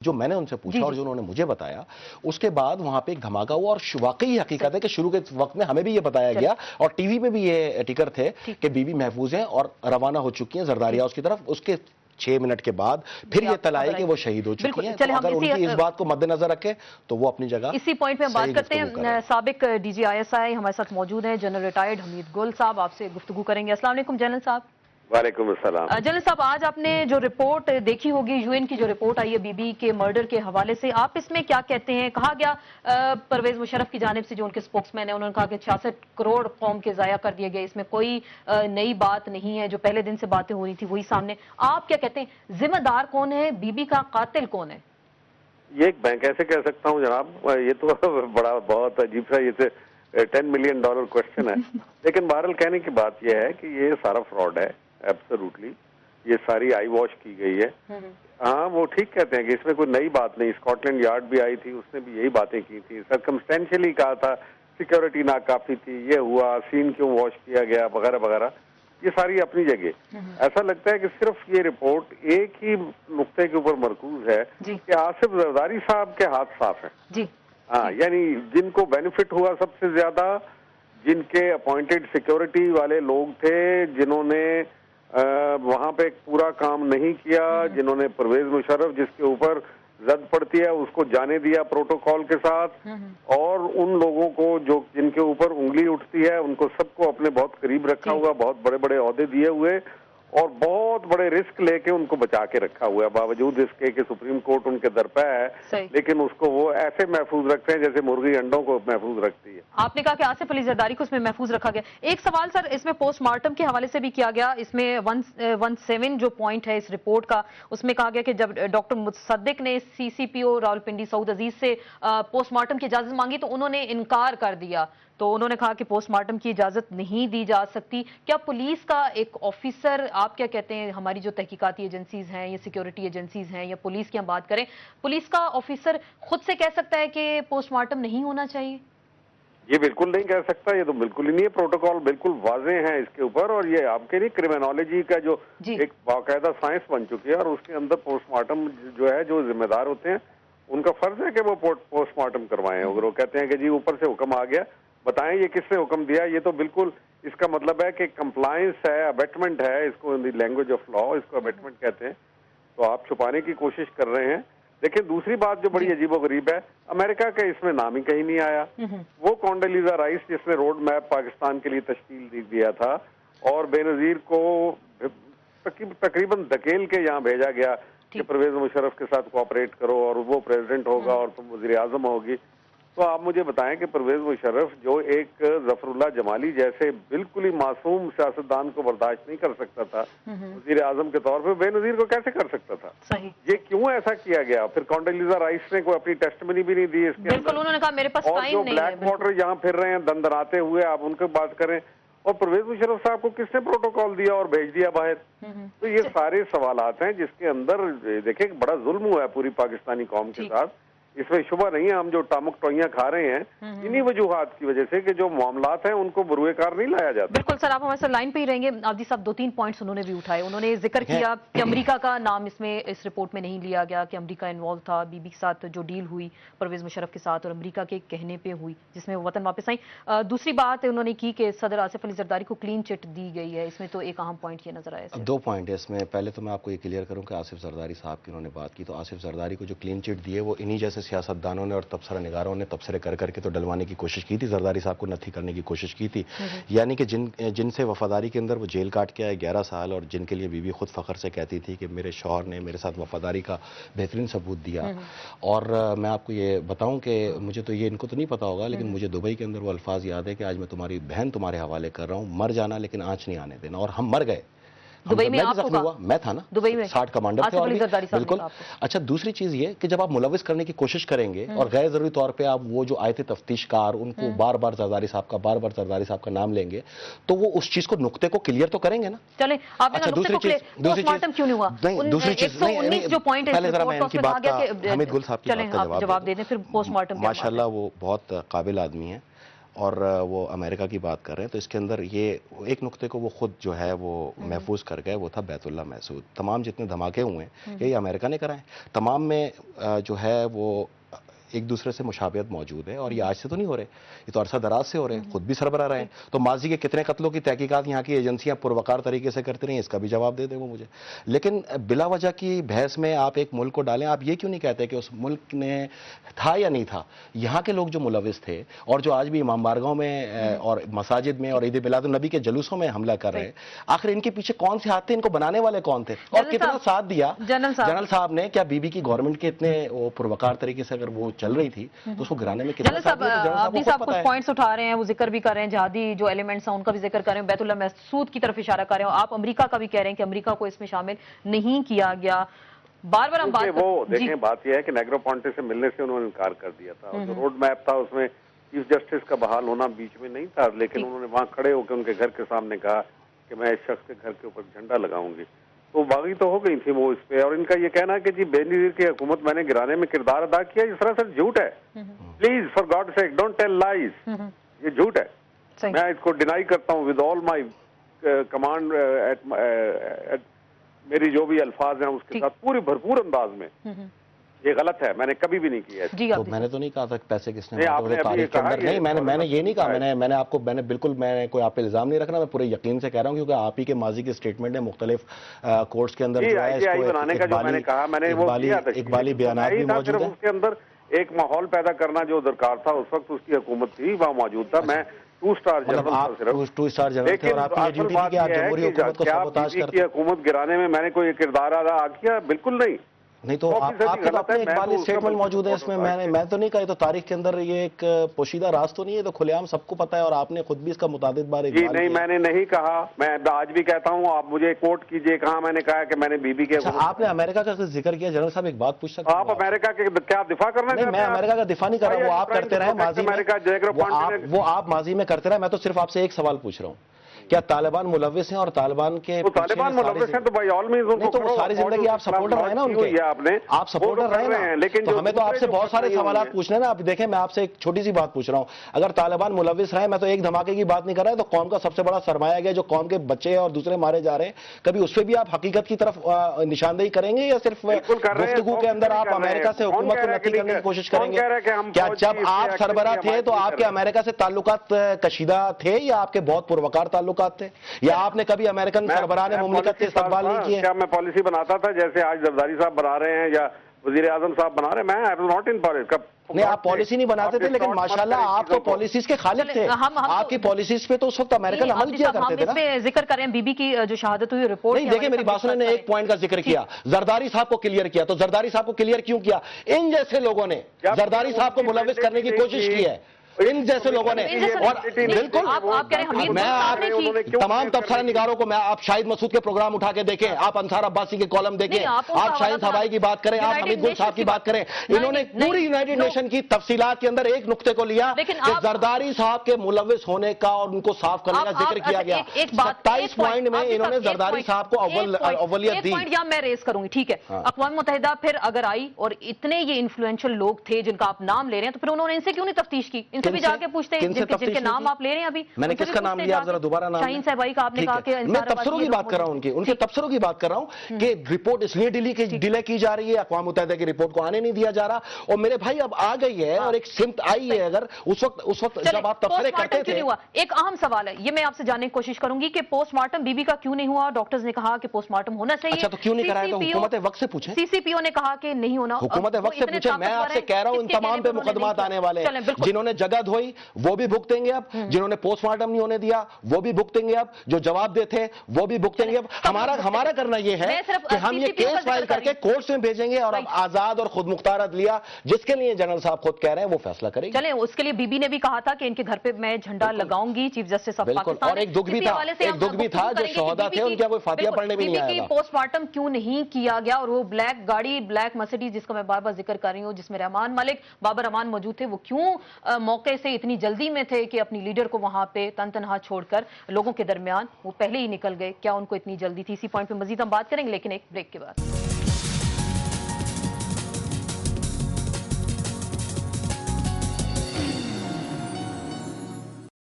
جو میں نے ان سے پوچھا اور جو انہوں نے مجھے بتایا، اس کے بعد وہاں پہ ایک دھماکہ ہوا، اور واقعی حقیقت ہے کہ شروع کے وقت میں ہمیں بھی یہ بتایا گیا اور ٹی وی پہ بھی یہ ٹکر تھے کہ بی بی محفوظ ہیں اور روانہ ہو چکی ہیں زرداری ہاؤس کی طرف۔ اس کے 6 منٹ کے بعد پھر یہ اطلاع آئی کہ وہ شہید ہو چکی ہیں۔ تو اگر ان کی اس بات کو مد نظر رکھے تو وہ اپنی جگہ اسی پوائنٹ میں بات کرتے ہیں۔ سابق ڈی جی ISI ہمارے ساتھ موجود ہیں، جنرل ریٹائرڈ حمید گل صاحب، آپ سے گفتگو کریں گے۔ السلام علیکم جنرل صاحب۔ وعلیکم السلام۔ جنرل صاحب، آج آپ نے جو رپورٹ دیکھی ہوگی، UN کی جو رپورٹ آئی ہے بی بی کے مرڈر کے حوالے سے، آپ اس میں کیا کہتے ہیں؟ کہا گیا پرویز مشرف کی جانب سے، جو ان کے سپوکس مین ہیں، انہوں نے کہا کہ 66 کروڑ قوم کے ضائع کر دیے گئے، اس میں کوئی نئی بات نہیں ہے، جو پہلے دن سے باتیں ہو رہی تھی وہی سامنے۔ آپ کیا کہتے ہیں، ذمہ دار کون ہے؟ بی بی کا قاتل کون ہے؟ یہ ایک میں کیسے کہہ سکتا ہوں جناب، یہ تو بڑا بہت عجیب سا یہ $10 ملین کوشچن ہے، لیکن بہرحال کہنے کی بات یہ ہے کہ یہ سارا فراڈ ہے، ایبسولوٹلی یہ ساری آئی واش کی گئی ہے۔ ہاں وہ ٹھیک کہتے ہیں کہ اس میں کوئی نئی بات نہیں، اسکاٹ لینڈ یارڈ بھی آئی تھی، اس نے بھی یہی باتیں کی تھی، سرکمسٹینشلی کہا تھا، سیکیورٹی ناکافی تھی، یہ ہوا، سین کیوں واش کیا گیا، وغیرہ وغیرہ، یہ ساری اپنی جگہ۔ ایسا لگتا ہے کہ صرف یہ رپورٹ ایک ہی نقطے کے اوپر مرکوز ہے کہ آصف زرداری صاحب کے ہاتھ صاف ہیں۔ ہاں، یعنی جن کو بینیفٹ ہوا سب سے زیادہ، جن کے اپوائنٹڈ سیکیورٹی والے لوگ تھے، جنہوں نے وہاں پہ ایک پورا کام نہیں کیا، جنہوں نے پرویز مشرف جس کے اوپر زد پڑتی ہے اس کو جانے دیا پروٹوکول کے ساتھ، اور ان لوگوں کو جو جن کے اوپر انگلی اٹھتی ہے ان کو سب کو اپنے بہت قریب رکھا ہوا، بہت بڑے بڑے عہدے دیے ہوئے اور بہت بڑے رسک لے کے ان کو بچا کے رکھا ہوا ہے، باوجود اس کے کہ سپریم کورٹ ان کے درپے ہے، لیکن اس کو وہ ایسے محفوظ رکھتے ہیں جیسے مرغی انڈوں کو محفوظ رکھتی ہے۔ آپ نے کہا کہ آصف علی زرداری کو اس میں محفوظ رکھا گیا۔ ایک سوال سر اس میں پوسٹ مارٹم کے حوالے سے بھی کیا گیا، اس میں 117 جو پوائنٹ ہے اس رپورٹ کا، اس میں کہا گیا کہ جب ڈاکٹر مصدق نے CCPO راولپنڈی سعود عزیز سے پوسٹ مارٹم کی اجازت مانگی تو انہوں نے انکار کر دیا، تو انہوں نے کہا کہ پوسٹ مارٹم کی اجازت نہیں دی جا سکتی۔ کیا پولیس کا ایک آفیسر، آپ کیا کہتے ہیں، ہماری جو تحقیقاتی ایجنسیز ہیں یا سیکیورٹی ایجنسیز ہیں یا پولیس کی ہم بات کریں، پولیس کا آفیسر خود سے کہہ سکتا ہے کہ پوسٹ مارٹم نہیں ہونا چاہیے؟ یہ بالکل نہیں کہہ سکتا، یہ تو بالکل ہی نہیں ہے، پروٹوکول بالکل واضح ہیں اس کے اوپر، اور یہ آپ کے نہیں کرمنالوجی کا جو ایک باقاعدہ سائنس بن چکی ہے، اور اس کے اندر پوسٹ مارٹم جو ہے، جو ذمہ دار ہوتے ہیں ان کا فرض ہے کہ وہ پوسٹ مارٹم کروائیں۔ اگر وہ کہتے ہیں کہ جی اوپر سے حکم آ گیا، بتائیں یہ کس نے حکم دیا، یہ تو بالکل اس کا مطلب ہے کہ کمپلائنس ہے، ابیٹمنٹ ہے، اس کو ان دی لینگویج آف لا اس کو ابیٹمنٹ کہتے ہیں، تو آپ چھپانے کی کوشش کر رہے ہیں۔ لیکن دوسری بات جو بڑی عجیب و غریب ہے، امریکہ کا اس میں نام ہی کہیں نہیں آیا۔ وہ کونڈیلیزا رائس جس نے روڈ میپ پاکستان کے لیے تشکیل دیا تھا اور بے نظیر کو تقریباً دھکیل کے یہاں بھیجا گیا کہ پرویز مشرف کے ساتھ کوآپریٹ کرو اور وہ پریزیڈنٹ ہوگا اور تم وزیر اعظم ہوگی، تو آپ مجھے بتائیں کہ پرویز مشرف جو ایک ظفر اللہ جمالی جیسے بالکل ہی معصوم سیاستدان کو برداشت نہیں کر سکتا تھا وزیر اعظم کے طور پہ، بے نظیر کو کیسے کر سکتا تھا؟ یہ کیوں ایسا کیا گیا؟ پھر کونڈیلیزا رائس نے کوئی اپنی ٹیسٹمنی بھی نہیں دی اس کے اندر، انہوں نے کہا میرے پاس ٹائم نہیں ہے، اور جو بلیک واٹر یہاں پھر رہے ہیں دندراتے ہوئے، آپ ان کی بات کریں، اور پرویز مشرف صاحب کو کس نے پروٹوکال دیا اور بھیج دیا باہر؟ تو یہ سارے سوالات ہیں جس کے اندر دیکھیں بڑا ظلم ہوا ہے پوری پاکستانی قوم کے ساتھ، اس میں شبہ نہیں ہے۔ ہم جو ٹامک ٹوئیاں کھا رہے ہیں انہی وجوہات کی وجہ سے کہ جو معاملات ہیں ان کو بروئے کار نہیں لایا جاتا۔ بالکل سر، آپ ہمارے ساتھ لائن پہ ہی رہیں گے۔ عابدی صاحب 2-3 پوائنٹس انہوں نے بھی اٹھائے، انہوں نے ذکر کیا کہ امریکہ کا نام اس رپورٹ میں نہیں لیا گیا، کہ امریکہ انوالو تھا بی بی کے ساتھ جو ڈیل ہوئی پرویز مشرف کے ساتھ اور امریکہ کے کہنے پہ ہوئی جس میں وہ وطن واپس آئیں۔ دوسری بات انہوں نے کی کہ صدر آصف علی زرداری کو کلین چٹ دی گئی ہے، اس میں تو ایک اہم پوائنٹ یہ نظر آیا۔ 2 پوائنٹ ہے اس میں۔ پہلے تو میں آپ کو یہ کلیئر کروں کہ آصف زرداری صاحب کی انہوں نے بات کی، تو آصف زرداری کو جو کلین چٹ دی ہے وہ انہی جیسے سیاستدانوں نے اور تبصرہ نگاروں نے تبصرے کر کے تو ڈلوانے کی کوشش کی تھی، زرداری صاحب کو نتھی کرنے کی کوشش کی تھی، یعنی کہ جن سے وفاداری کے اندر وہ جیل کاٹ کے آئے 11 سال، اور جن کے لیے بی بی خود فخر سے کہتی تھی کہ میرے شوہر نے میرے ساتھ وفاداری کا بہترین ثبوت دیا۔ اور میں آپ کو یہ بتاؤں کہ مجھے تو یہ ان کو تو نہیں پتا ہوگا، لیکن مجھے دبئی کے اندر وہ الفاظ یاد ہے کہ آج میں تمہاری بہن تمہارے حوالے کر رہا ہوں، مر جانا لیکن آنچ نہیں آنے دینا، اور ہم مر گئے۔ دبئی میں آپ زخمی ہوا، میں تھا نا، دبئی میں 60 کمانڈر تھے، اور بالکل۔ اچھا دوسری چیز یہ کہ جب آپ ملوث کرنے کی کوشش کریں گے اور غیر ضروری طور پہ آپ وہ جو آئے تھے تفتیش کار ان کو بار بار زرداری صاحب کا نام لیں گے تو وہ اس چیز کو نقطے کو کلیئر تو کریں گے نا۔ چلیں آپ نے دوسری چیز کیوں نہیں ہوا؟ دوسری چیز پہلے ذرا میں ان کی بات کا حمید گل صاحب کی بات کا جواب دے دیں، پھر پوسٹ مارٹم۔ ماشاءاللہ وہ بہت قابل آدمی ہیں اور وہ امریکہ کی بات کر رہے ہیں، تو اس کے اندر یہ ایک نقطے کو وہ خود جو ہے وہ محفوظ کر گئے، وہ تھا بیت اللہ محسود. تمام جتنے دھماکے ہوئے ہیں یہ امریکہ نے کرائے، تمام میں جو ہے وہ ایک دوسرے سے مشابہت موجود ہے، اور یہ آج سے تو نہیں ہو رہے، یہ تو عرصہ دراز سے ہو رہے ہیں، خود بھی سربراہ رہے ہیں. تو ماضی کے کتنے قتلوں کی تحقیقات یہاں کی ایجنسیاں پروقار طریقے سے کرتی رہی ہیں، اس کا بھی جواب دے دیں وہ مجھے. لیکن بلا وجہ کی بحث میں آپ ایک ملک کو ڈالیں. آپ یہ کیوں نہیں کہتے کہ اس ملک نے تھا یا نہیں تھا، یہاں کے لوگ جو ملوث تھے اور جو آج بھی امام بارگاہوں میں اور مساجد میں اور عید میلاد النبی کے جلوسوں میں حملہ کر رہے ہیں، آخر ان کے پیچھے کون سے ہاتھ تھے، ان کو بنانے والے کون تھے، اور کتنا ساتھ دیا جنرل صاحب نے؟ کیا بی بی کی گورنمنٹ کے اتنے وہ پروقار طریقے سے اگر وہ چل رہی تھی تو اس کو گرانے میں کتنا ساتھ دیا؟ عبدی صاحب کچھ پوائنٹس اٹھا رہے ہیں، وہ ذکر بھی کر رہے ہیں جہادی جو ایلیمنٹس ہیں ان کا بھی ذکر کر رہے ہیں، بیت اللہ محسود کی طرف اشارہ کر رہے ہیں. آپ امریکہ کا بھی کہہ رہے ہیں کہ امریکہ کو اس میں شامل نہیں کیا گیا. بار بار ہم بات وہ دیکھیں، بات یہ ہے کہ نیگرو پونٹے سے ملنے سے انہوں نے انکار کر دیا تھا، اور جو روڈ میپ تھا اس میں چیف جسٹس کا بحال ہونا بیچ میں نہیں تھا، لیکن انہوں نے وہاں کھڑے ہو کے ان کے گھر کے سامنے کہا کہ میں اس شخص کے گھر کے اوپر جھنڈا لگاؤں گی. تو باغی تو ہو گئی تھی وہ اس پہ. اور ان کا یہ کہنا کہ جی بے نظیر کی حکومت میں نے گرانے میں کردار ادا کیا، یہ سراسر جھوٹ ہے. Please for God sake don't tell lies, یہ جھوٹ ہے. میں اس کو ڈینائی کرتا ہوں ود آل مائی کمانڈ، میری جو بھی الفاظ ہیں اس کے ساتھ پوری بھرپور انداز میں. یہ غلط ہے، میں نے کبھی بھی نہیں کیا. تو میں نے تو نہیں کہا تھا پیسے کس نے تاریخ کے اندر، نہیں میں نے یہ نہیں کہا. میں نے آپ کو بالکل میں نے کوئی آپ پہ الزام نہیں رکھنا، میں پورے یقین سے کہہ رہا ہوں کیونکہ آپ ہی کے ماضی کے اسٹیٹمنٹ نے مختلف کورٹس کے اندر جو ہے اس کو اقبالی بیانات بھی موجود ہیں. اس کے اندر ایک ماحول پیدا کرنا جو درکار تھا اس وقت، اس کی حکومت تھی وہاں موجود تھا. میں 2 اسٹار جنرل صرف 2 اسٹار جنرل تھے، اور آپ کی یہ ڈیوٹی تھی کہ آپ جمہوری حکومت کو سابوتاج کرتے. کی حکومت گرانے میں میں نے کوئی کردار ادا کیا؟ بالکل نہیں. نہیں تو آپ کے تو اپنے اقبالی اسٹیٹمنٹ موجود ہے اس میں. میں تو نہیں کہا، تو تاریخ کے اندر یہ ایک پوشیدہ راز تو نہیں ہے، تو کھلے عام سب کو پتا ہے، اور آپ نے خود بھی اس کا متعدد بار جی نہیں، میں نے نہیں کہا. میں آج بھی کہتا ہوں، آپ مجھے کوٹ کیجئے کہاں میں نے کہا کہ میں نے بی بی کے. آپ نے امریکہ کا ذکر کیا جنرل صاحب، ایک بات پوچھ سکتا ہوں؟ آپ امریکہ کے کیا دفاع کرنا چاہتے ہیں؟ میں امریکہ کا دفاع نہیں کر رہا، وہ آپ کرتے رہے ماضی میں، وہ آپ ماضی میں کرتے رہے. میں تو صرف آپ سے ایک سوال پوچھ رہا ہوں، کیا طالبان ملوث ہیں؟ اور طالبان کے طالبان ملوث ہیں تو بائی آل مینز ان کو ساری زندگی آپ سپورٹر رہے نا ان کے، آپ سپورٹر رہے ہیں. لیکن ہمیں تو آپ سے بہت سارے سوالات پوچھنے نا. آپ دیکھیں میں آپ سے ایک چھوٹی سی بات پوچھ رہا ہوں، اگر طالبان ملوث رہے، میں تو ایک دھماکے کی بات نہیں کر رہا، تو قوم کا سب سے بڑا سرمایہ گیا جو قوم کے بچے اور دوسرے مارے جا رہے ہیں، کبھی اس پہ بھی آپ حقیقت کی طرف نشاندہی کریں گے، یا صرف گفتگو کے اندر آپ امریکہ سے حکومت کو نفی کرنے کی کوشش کریں گے؟ کیا جب آپ سربراہ تھے تو آپ کے امریکہ سے تعلقات کشیدہ تھے، یا آپ کے بہت پروقار تعلقات تھے، یا آپ نے کبھی امریکن سربراہ نے مملکت کے استقبال نہیں کیے؟ کیا میں پالیسی بناتا تھا جیسے آج زرداری صاحب بنا رہے ہیں یا وزیر اعظم صاحب بنا رہے ہیں؟ میں ناٹ ان پالیسی. نہیں، آپ پالیسی نہیں بناتے تھے، لیکن ماشاءاللہ آپ تو پالیسیز کے خالق تھے. آپ کی پالیسیز پہ تو اس وقت امریکن عمل کیا کرتے تھے نا. ہم اس پہ ذکر کریں بی بی کی جو شہادت ہوئی رپورٹ. نہیں دیکھیں، میری بات سنیں، نے ایک پوائنٹ کا ذکر کیا، زرداری صاحب کو کلیئر کیا. تو زرداری صاحب کو کلیئر کیوں کیا؟ ان جیسے لوگوں نے زرداری صاحب کو ملوث کرنے کی کوشش کی ہے، ان جیسے لوگوں نے. اور بالکل میں آپ تمام تبصرہ نگاروں کو، میں آپ شاہد مسعود کے پروگرام اٹھا کے دیکھیں، آپ انصار عباسی کے کالم دیکھیں، آپ شاہین صحابائی کی بات کریں، آپ حمید گل صاحب کی بات کریں. انہوں نے پوری یونائیٹڈ نیشن کی تفصیلات کے اندر ایک نقطے کو لیا کہ زرداری صاحب کے ملوث ہونے کا اور ان کو صاف کرنے کا ذکر کیا گیا. 27 پوائنٹ میں انہوں نے زرداری صاحب کو اولویت دی. یا میں ریز کروں گی، ٹھیک ہے. اقوام متحدہ پھر اگر آئی اور اتنے یہ انفلوئنشل لوگ تھے جن کا آپ نام لے رہے ہیں، تو پھر انہوں نے ان سے کیوں نہیں تفتیش کی؟ ان سے بھی جا کے پوچھتے ہیں جن کے نام آپ لے رہے ہیں. ابھی میں نے کس کا نام لیا؟ آپ ذرا دوبارہ نام. شاہین صاحبائی کا آپ نے کہا کہ میں تبصروں کی بات کر رہا ہوں، ان کے تبصروں کی بات کر رہا ہوں کہ رپورٹ اس لیے ڈیلے کی جا رہی ہے، اقوام متحدہ کی رپورٹ کو آنے نہیں دیا جا رہا. اور میرے بھائی اب آ گئی ہے اور ایک سمت آئی ہے. اگر اس وقت جب آپ تبصرے کرتے تھے. ایک اہم سوال ہے، یہ میں آپ سے جاننے کی کوشش کروں گی کہ پوسٹ مارٹم بی بی کا کیوں نہیں ہوا؟ ڈاکٹرز نے کہا کہ پوسٹ مارٹم ہونا چاہیے. اچھا تو کیوں نہیں کرایا؟ تو حکومت وقت سے پوچھیں. سی سی پی او نے کہا کہ نہیں ہونا. حکومت وقت سے پوچھیں. میں آپ سے کہہ رہا ہوں ان تمام پہ مقدمات آنے والے ہیں. جنہوں نے جگہ دھوئی وہ بھی بھگتیں گے اب، جنہوں نے پوسٹ مارٹم نہیں ہونے دیا وہ بھی بھگتیں گے اب، جو جواب دیتے وہ بھی بھگتیں گے اب. ہمارا کرنا یہ ہے کہ ہم یہ کیس فائل کر کے کورٹس میں بھیجیں گے، اور اب آزاد اور خود مختار عدلیہ جس کے لیے جنرل صاحب خود کہہ رہے ہیں وہ فیصلہ کرے گی. چلیں، اس کے لیے بی بی نے بھی کہا تھا کہ ان کے گھر پہ میں جھنڈا لگاؤں گی، چیف جسٹس آف پاکستان. اور ایک دکھ بھی تھا جو شہداء تھے ان کے کوئی فاتحہ پڑھنے بھی نہیں آیا تھا. پوسٹ مارٹم کیوں نہیں کیا گیا؟ اور وہ بلیک گاڑی، بلیک مرسیڈیز جس کا میں بار بار ذکر کر رہی ہوں، جس میں رحمان ملک، بابر امان موجود تھے، وہ کیوں موقع سے اتنی جلدی میں تھے کہ اپنی لیڈر کو وہاں پہ تن تنہا چھوڑ کر لوگوں کے درمیان وہ پہلے ہی نکل گئے؟ کیا ان کو اتنی جلدی تھی؟ اسی پوائنٹ پہ مزید ہم بات کریں گے لیکن ایک بریک کے بعد.